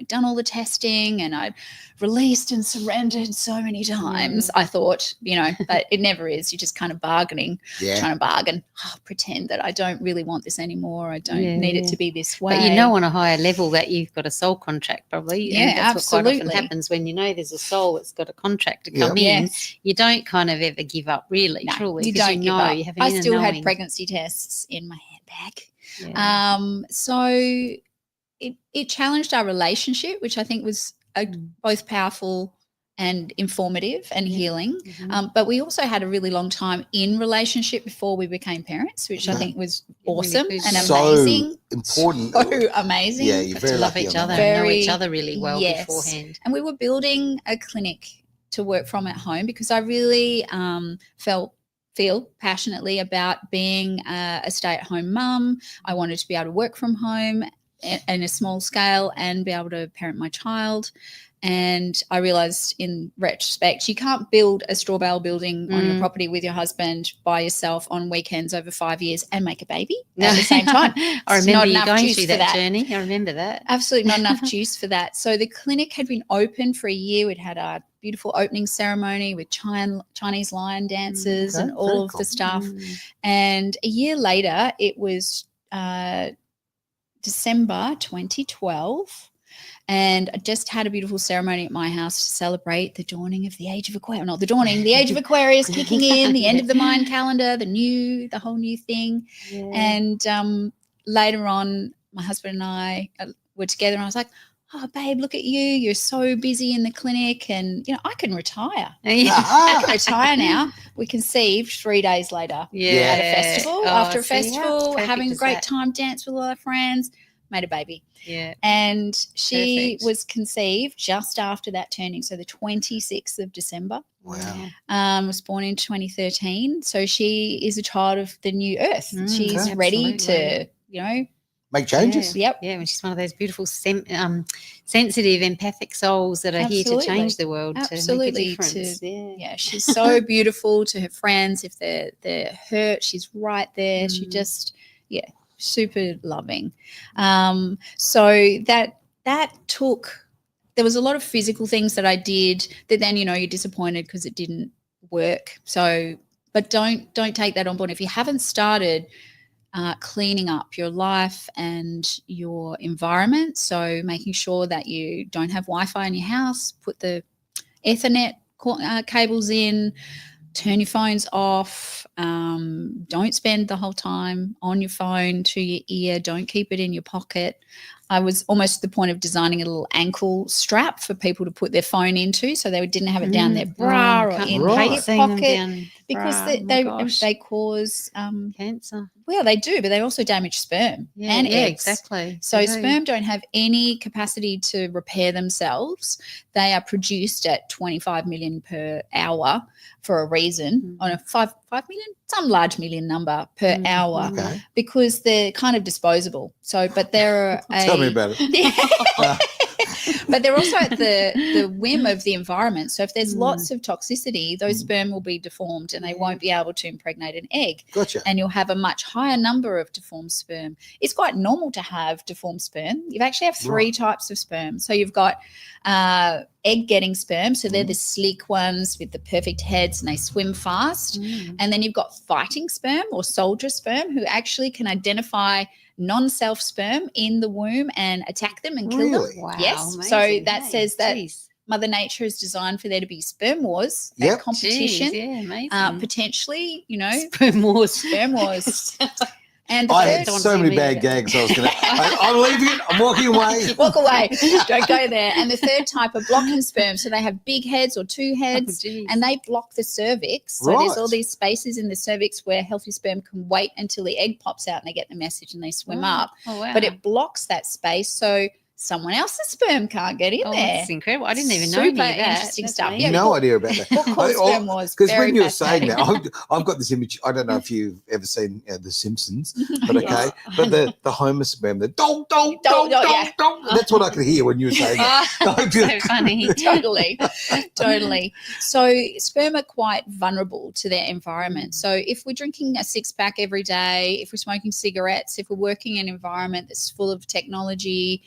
done all the testing, and I'd released and surrendered so many times. I thought, but it never is. You're just kind of bargaining, trying to bargain, pretend that I don't really want this anymore. I don't need it to be this way. But on a higher level that you've got a soul contract probably. Yeah, and that's absolutely. what quite often happens when there's a soul that's got a contract to come in. You don't kind of ever give up really, truly. You don't give up. You have an I inner still had knowing. pregnancy tests in my handbag. Yeah. So it challenged our relationship, which I think was both powerful and informative and healing. But we also had a really long time in relationship before we became parents, which I think was awesome really and so amazing. important. So amazing. Yeah, you're Got very to love lucky each on other that. and know each other really well beforehand. And we were building a clinic to work from at home because I really feel passionately about being a stay-at-home mum. I wanted to be able to work from home in a small scale and be able to parent my child. And I realized in retrospect, you can't build a straw bale building on your property with your husband by yourself on weekends over 5 years and make a baby at the same time. I remember you enough going juice through for that journey. I remember that. Absolutely not enough juice for that. So the clinic had been open for a year. We'd had a beautiful opening ceremony with Chinese lion dances and all of the stuff. And a year later, it was December 2012. And I just had a beautiful ceremony at my house to celebrate the dawning of the age of Aquarius. Not the dawning, the age of Aquarius kicking in, the end of the Mayan calendar, the whole new thing. Yeah. And later on, my husband and I were together, and I was like, "Oh, babe, look at you. You're so busy in the clinic, and I can retire. I can retire now." We conceived 3 days later at a festival. After a festival, having a great time, danced with all our friends, made a baby. Yeah. And she was conceived just after that turning, so the 26th of December. Wow. Was born in 2013. So she is a child of the new earth. She's ready to, make changes. Yep. Yeah, and she's one of those beautiful, sensitive, empathic souls that are here to change the world, to make a difference. She's so beautiful to her friends. If they're hurt, she's right there. She just, super loving. So that took, there was a lot of physical things that I did that then, you're disappointed because it didn't work. So, but don't take that on board. If you haven't started cleaning up your life and your environment, so making sure that you don't have Wi-Fi in your house, put the Ethernet cables in, turn your phones off, don't spend the whole time on your phone to your ear, don't keep it in your pocket. I was almost to the point of designing a little ankle strap for people to put their phone into so they didn't have it down their bra or in their pocket. because Right. Oh my gosh. they cause Cancer. well, they do, but they also damage sperm and eggs. Exactly. So They do. sperm don't have any capacity to repair themselves. They are produced at 25 million per hour for a reason, on a 5 million, some large million number per hour, Okay. because they're kind of disposable. So, but they're Tell me about it. Yeah. But they're also at the whim of the environment. So if there's lots of toxicity, those sperm will be deformed and they won't be able to impregnate an egg. Gotcha. And you'll have a much higher number of deformed sperm. It's quite normal to have deformed sperm. You actually have three types of sperm. So you've got egg-getting sperm. So they're the sleek ones with the perfect heads and they swim fast. And then you've got fighting sperm or soldier sperm who actually can identify non-self sperm in the womb and attack them and kill them. Wow. Yes. Amazing. So that Hey, says that geez. Mother Nature is designed for there to be sperm wars Yep. and competition. Jeez, yeah, amazing. Potentially, you know, Sperm wars. sperm wars. And the I had third, so many bad gags. I was going to. I'm leaving it. I'm walking away. walk away. Don't go there. And the third type of blocking sperm. So they have big heads or two heads, geez. and they block the cervix. So there's all these spaces in the cervix where healthy sperm can wait until the egg pops out and they get the message and they swim up. Oh, wow. But it blocks that space. So someone else's sperm can't get in there. That's incredible. I didn't even know Super any of that. interesting That's stuff. amazing. Yeah, No idea about that. Book called Sperm Wars. Because Very when you're saying fascinating. that, I've got this image. I don't know if you've ever seen The Simpsons, but okay. But the Homer sperm, the dong, dong, dong, dong, yeah. dong. That's what I could hear when you were saying that. So funny. Totally. So sperm are quite vulnerable to their environment. So if we're drinking a 6-pack every day, if we're smoking cigarettes, if we're working in an environment that's full of technology,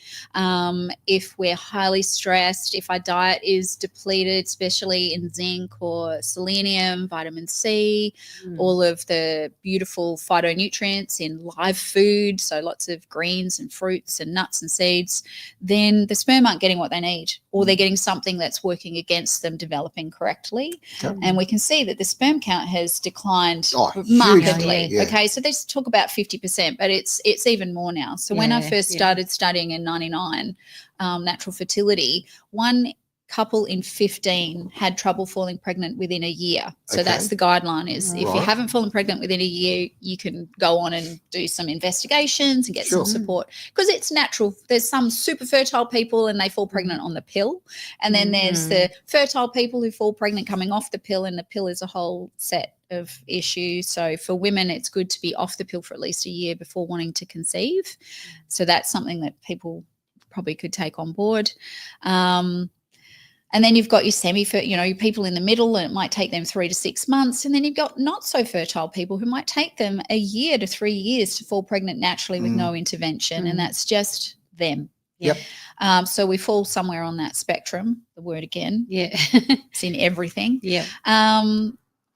if we're highly stressed, if our diet is depleted, especially in zinc or selenium, vitamin C, all of the beautiful phytonutrients in live food, so lots of greens and fruits and nuts and seeds, then the sperm aren't getting what they need, or they're getting something that's working against them developing correctly. And we can see that the sperm count has declined markedly. Yeah. Okay, so they talk about 50%, but it's even more now. So when I first started studying in 99, natural fertility, one couple in 15 had trouble falling pregnant within a year. So that's the guideline is if you haven't fallen pregnant within a year, you can go on and do some investigations and get some support, because it's natural. There's some super fertile people and they fall pregnant on the pill. And then there's the fertile people who fall pregnant coming off the pill, and the pill is a whole set of issues. So for women, it's good to be off the pill for at least a year before wanting to conceive. So that's something that people probably could take on board. And then you've got your people in the middle, and it might take them 3 to 6 months. And then you've got not so fertile people who might take them a year to 3 years to fall pregnant naturally with no intervention. And that's just them. Yep. So we fall somewhere on that spectrum, the word again. Yeah. It's in everything. Yeah.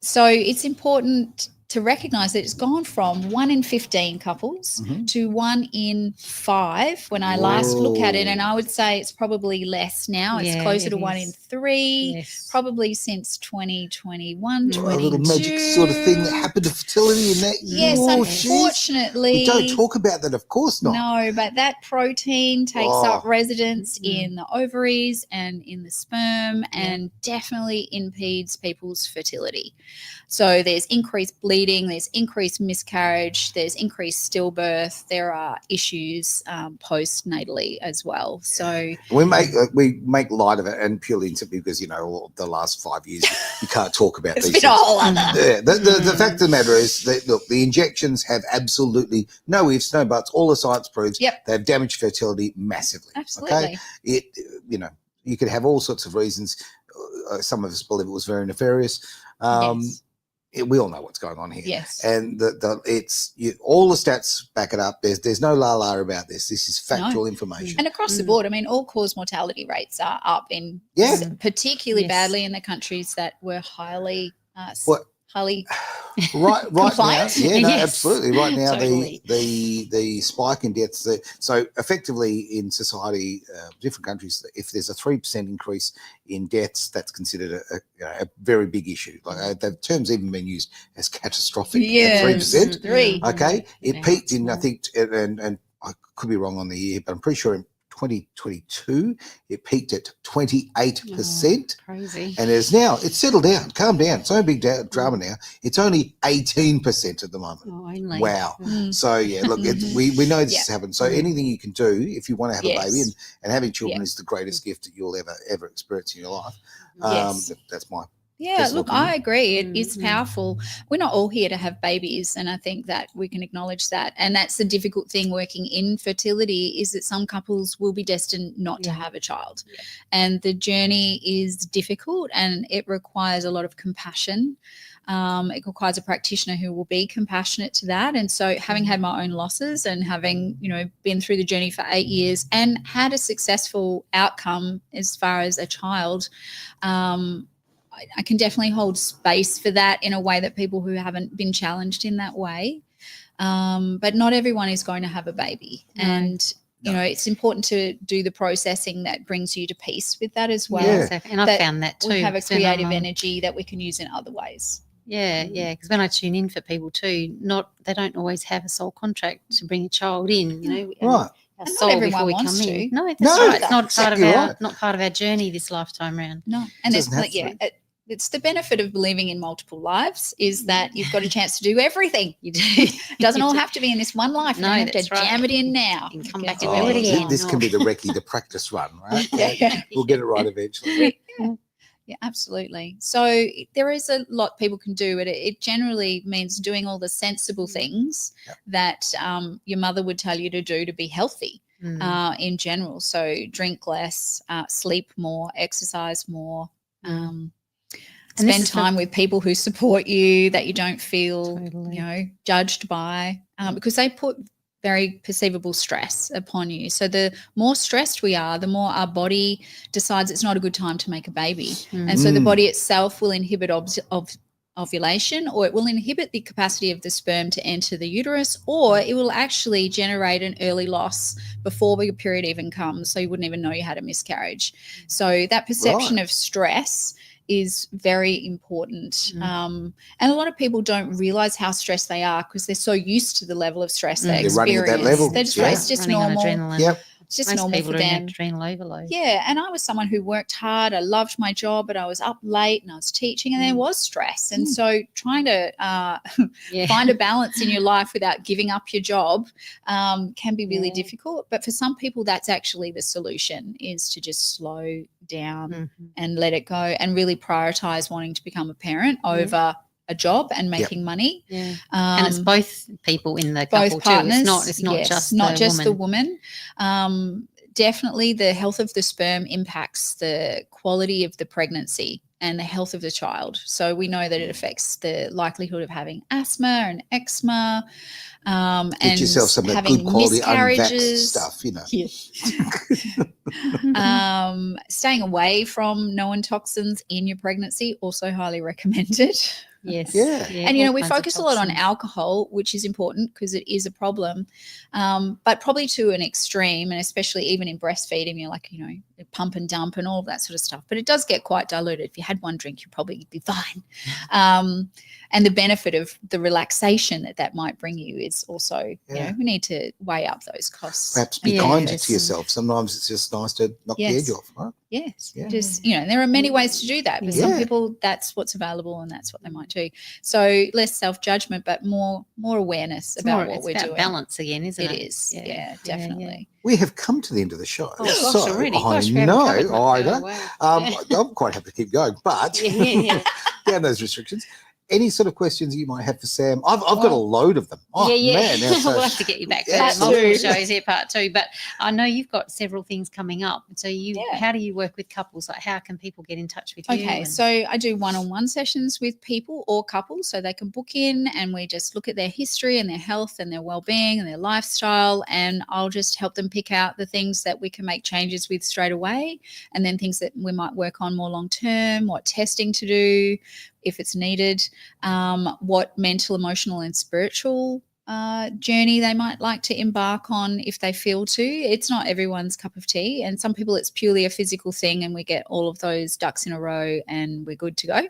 So it's important to recognise that it's gone from 1 in 15 couples to 1 in 5 when I last look at it. And I would say it's probably less now. It's closer to 1 in 3, probably since 2021, 22. A little magic sort of thing that happened to fertility in that. Yes, unfortunately. We don't talk about that, of course not. No, but that protein takes up residence in the ovaries and in the sperm and definitely impedes people's fertility. So there's increased bleeding, there's increased miscarriage, there's increased stillbirth. There are issues postnatally as well. So we make light of it, and purely because all the last 5 years you can't talk about it's these been things. a whole other. Yeah, the fact of the matter is that look, the injections have absolutely no ifs, no buts. All the science proves they have damaged fertility massively. Absolutely. Okay, you could have all sorts of reasons. Some of us believe it was very nefarious. We all know what's going on here. Yes. And all the stats back it up. There's no la about this. This is factual information. And across the board, I mean, all-cause mortality rates are up in particularly badly in the countries that were highly highly right compliant. now. Yeah, no, absolutely. Right now, Totally. the spike in deaths. So effectively, in society, different countries, if there's a 3% increase in deaths, that's considered a very big issue. Like the term's even been used as catastrophic. Yeah, 3%. 3. Okay, it peaked in I think, and I could be wrong on the year, but I'm pretty sure in 2022, it peaked at 28%. Crazy. And it's settled down, calmed down. It's no big drama now. It's only 18% at the moment. Oh, only. Wow. Mm. So, yeah, look, we know this has happened. So anything you can do if you want to have a baby, and having children is the greatest gift that you'll ever experience in your life. That's my look, I agree. It is powerful. We're not all here to have babies, and I think that we can acknowledge that. And that's the difficult thing working in fertility, is that some couples will be destined not to have a child. Yeah. And the journey is difficult, and it requires a lot of compassion. It requires a practitioner who will be compassionate to that. And so having had my own losses and having, been through the journey for 8 years and had a successful outcome as far as a child, I can definitely hold space for that in a way that people who haven't been challenged in that way. But not everyone is going to have a baby. No. And, it's important to do the processing that brings you to peace with that as well. Yeah, exactly. And I found that too. We have a creative energy that we can use in other ways. Yeah, because when I tune in for people too, they don't always have a soul contract to bring a child in, Right. Our soul before we come in. No, that's right. It's not part of our journey this lifetime round. No, and it's the benefit of believing in multiple lives is that you've got a chance to do everything. You do. It doesn't all have to be in this one life. You have to jam it in now. You can come back and do it again. This can be the recce, the practice run, right? We'll get it right eventually. Yeah, absolutely. So there is a lot people can do. It generally means doing all the sensible things that your mother would tell you to do to be healthy in general. So drink less, sleep more, exercise more, spend time with people who support you, that you don't feel, judged by, because they put very perceivable stress upon you. So the more stressed we are, the more our body decides it's not a good time to make a baby. And so the body itself will inhibit ovulation, or it will inhibit the capacity of the sperm to enter the uterus, or it will actually generate an early loss before your period even comes, so you wouldn't even know you had a miscarriage. So that perception of stress is very important. And a lot of people don't realize how stressed they are because they're so used to the level of stress they experience. Running at that level. It's just normal. It's just Most normal people for don't them. have adrenal overload. Yeah, and I was someone who worked hard. I loved my job, but I was up late and I was teaching, and there was stress. And so trying to find a balance in your life without giving up your job can be really difficult. But for some people, that's actually the solution, is to just slow down and let it go and really prioritize wanting to become a parent over a job and making money. And it's both people in the couple both partners, too. It's not just the woman. Definitely the health of the sperm impacts the quality of the pregnancy and the health of the child. So we know that it affects the likelihood of having asthma and eczema, and yourself some of that good quality unvaxxed stuff, staying away from known toxins in your pregnancy, also highly recommended. Yes. Yeah. And, we focus a lot on alcohol, which is important because it is a problem, but probably to an extreme, and especially even in breastfeeding, pump and dump and all of that sort of stuff. But it does get quite diluted. If you had one drink, you'd probably be fine. And the benefit of the relaxation that might bring you is also, we need to weigh up those costs. Perhaps be kind to yourself. Sometimes it's just nice to knock the edge off, right? Yes. Yeah. Just, there are many ways to do that. But some people, that's what's available and that's what they might do. So less self-judgment, but more awareness about what we're doing. Balance again, isn't it? It is. Yeah, definitely. Yeah. We have come to the end of the show. Oh, gosh, already. I know. I don't. I'm quite happy to keep going, but down those restrictions. Any sort of questions you might have for Sam? I've got a load of them. Oh, man. We'll have to get you back for multiple shows here, part 2. But I know you've got several things coming up. So how do you work with couples? Like, how can people get in touch with you? Okay, so I do one-on-one sessions with people or couples, so they can book in and we just look at their history and their health and their well-being and their lifestyle, and I'll just help them pick out the things that we can make changes with straight away, and then things that we might work on more long-term, what testing to do if it's needed, what mental, emotional and spiritual journey they might like to embark on if they feel to. It's not everyone's cup of tea, and some people it's purely a physical thing and we get all of those ducks in a row and we're good to go.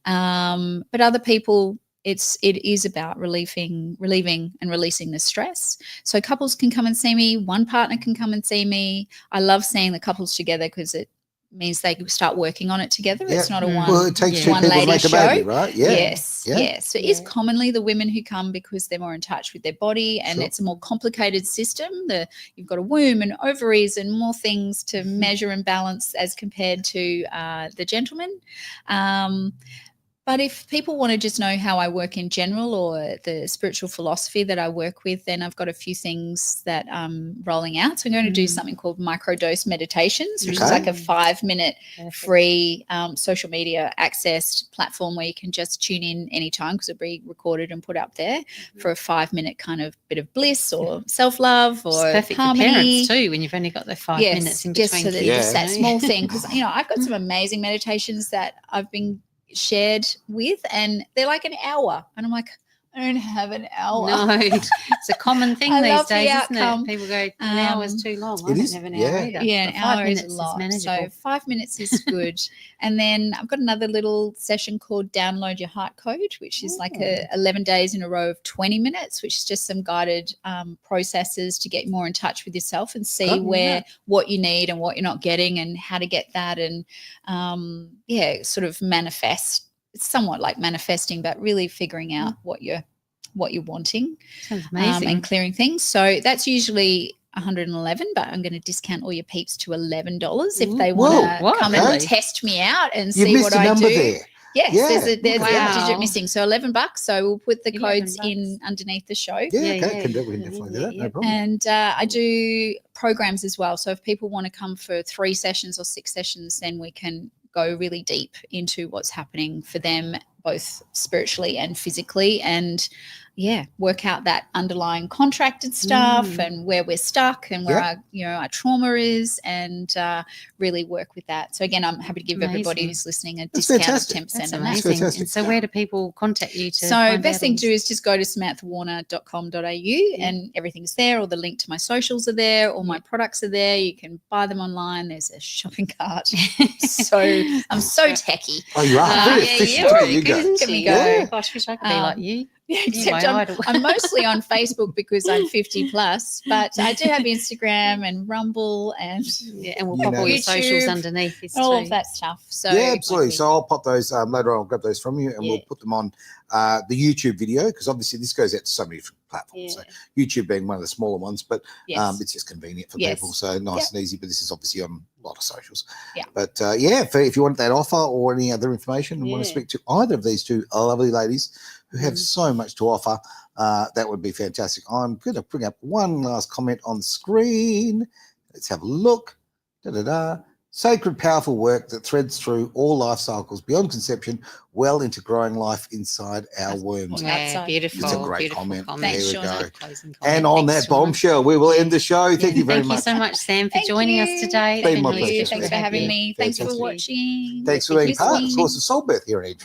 But other people, it is about relieving and releasing the stress. So couples can come and see me. One partner can come and see me. I love seeing the couples together because it means they start working on it together. Yeah. It's not a one. Well, it takes two one people to lady make a show. baby, right? Yeah. Yes. Yeah. Yes. So it is commonly the women who come because they're more in touch with their body, and Sure. it's a more complicated system. You've got a womb and ovaries and more things to measure and balance as compared to the gentleman. But if people want to just know how I work in general or the spiritual philosophy that I work with, then I've got a few things that I'm rolling out. So I'm going to do something called microdose meditations, which is like a 5-minute free social media accessed platform where you can just tune in anytime because it'll be recorded and put up there for a 5-minute kind of bit of bliss or self-love or It's perfect harmony. for parents too when you've only got the 5 minutes in between. Just so that kids, just that you know. small thing, because I've got some amazing meditations that I've been shared with, and they're like an hour, and I'm like, I don't have an hour. No, it's a common thing I these love the days, isn't outcome. it? People go, an hour's too long. I It don't is, have an yeah. hour either. Yeah, But an 5 hour minutes is a lot. manageable. So 5 minutes is good. And then I've got another little session called Download Your Heart Code, which is like 11 days in a row of 20 minutes, which is just some guided processes to get more in touch with yourself and see what you need and what you're not getting and how to get that, and sort of manifest. It's somewhat like manifesting, but really figuring out what you're wanting. Sounds amazing. And clearing things. So that's usually $111, but I'm going to discount all your peeps to $11 if they want to come and test me out and You've see missed what a I number do. there. Yes, Yeah. there's a digit Wow. missing. So $11. So we'll put the codes $11. in underneath the show. Yeah, Yeah, okay. yeah. We can definitely do that. No problem. And I do programs as well. So if people want to come for 3 sessions or 6 sessions, then we can go really deep into what's happening for them, both spiritually and physically, and work out that underlying contracted stuff and where we're stuck and where our trauma is, and really work with that. So again, I'm happy to give everybody who's listening a discount of 10% That's on that. amazing. fantastic. And so where do people contact you to So find best out thing all to do is just go to samanthawarner.com.au and everything's there. All the link to my socials are there. All my products are there. You can buy them online. There's a shopping cart. So I'm so techie. Oh, you are very efficient. you're You go. isn't Can we she? go? Yeah. Gosh, wish I could be like you. Except my idol. I'm mostly on Facebook because I'm 50 plus, but I do have Instagram and Rumble and And we'll pop all your socials YouTube, underneath this all too. of that stuff. So Yeah, absolutely. So I'll pop those later on. I'll grab those from you, and we'll put them on the YouTube video, because obviously this goes out to so many different platforms. So YouTube being one of the smaller ones, but it's just convenient for people. So nice and easy. But this is obviously on a lot of socials. Yeah. But if you want that offer or any other information and want to speak to either of these two lovely ladies who have so much to offer, that would be fantastic. I'm going to bring up one last comment on screen. Let's have a look. Sacred, powerful work that threads through all life cycles beyond conception, well into growing life inside our wombs. Yeah, beautiful. It's a great beautiful comment. Thanks, There we Shauna. go. Closing And comment. on Thanks, that Shauna. bombshell, we will end the show. Thank you very Thank much. you so much, Sam, for Thank joining us you. today. Been my Really pleasure. special Thanks to for have having you. me. Thanks for Fantastic. watching. Thanks for being part, of listening. course, of Soulbirth here at Age.